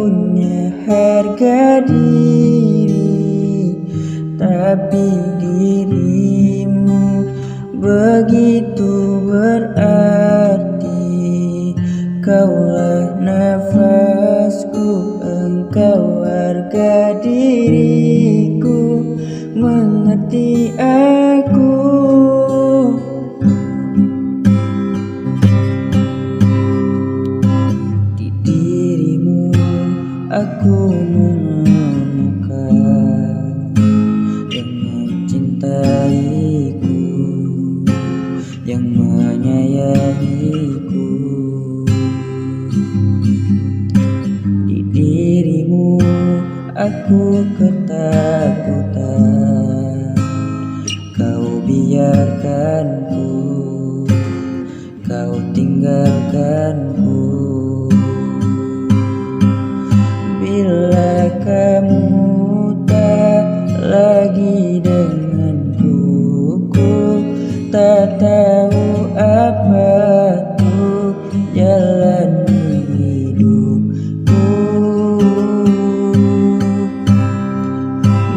punya harga diri, tapi dirimu begitu berarti. Kaulah nafasku, engkau harga diriku, mengerti aku. Di dirimu aku menemukan yang mencintaiku, yang menyayangiku. Di dirimu aku ketakutan, kau biarkanku, kau tinggalkanku. Bila kamu tak lagi denganku, ku tak tahu apa tuh jalan hidupku.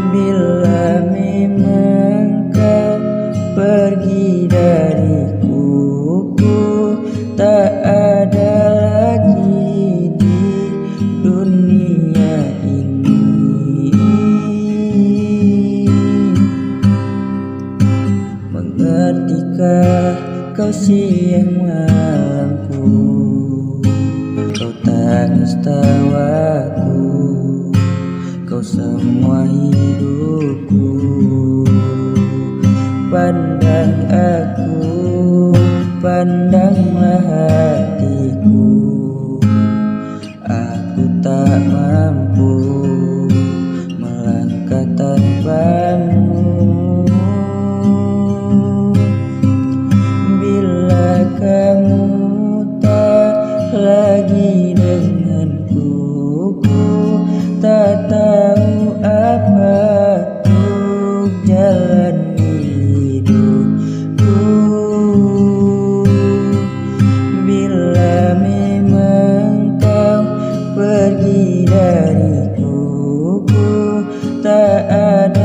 Bila memang kau pergi dariku, ku tak ada lagi di dunia ini. Mengertikah kau siang malamku, kau tangis tawaku, kau semua hidupku. Pandang aku, pandanglah hatiku, aku tak mampu melangkah tanpamu. Bila kamu tak lagi denganku, ku tak tahu apa tuh jalan hidupku. Bila memang kau pergi dariku, ku tak ada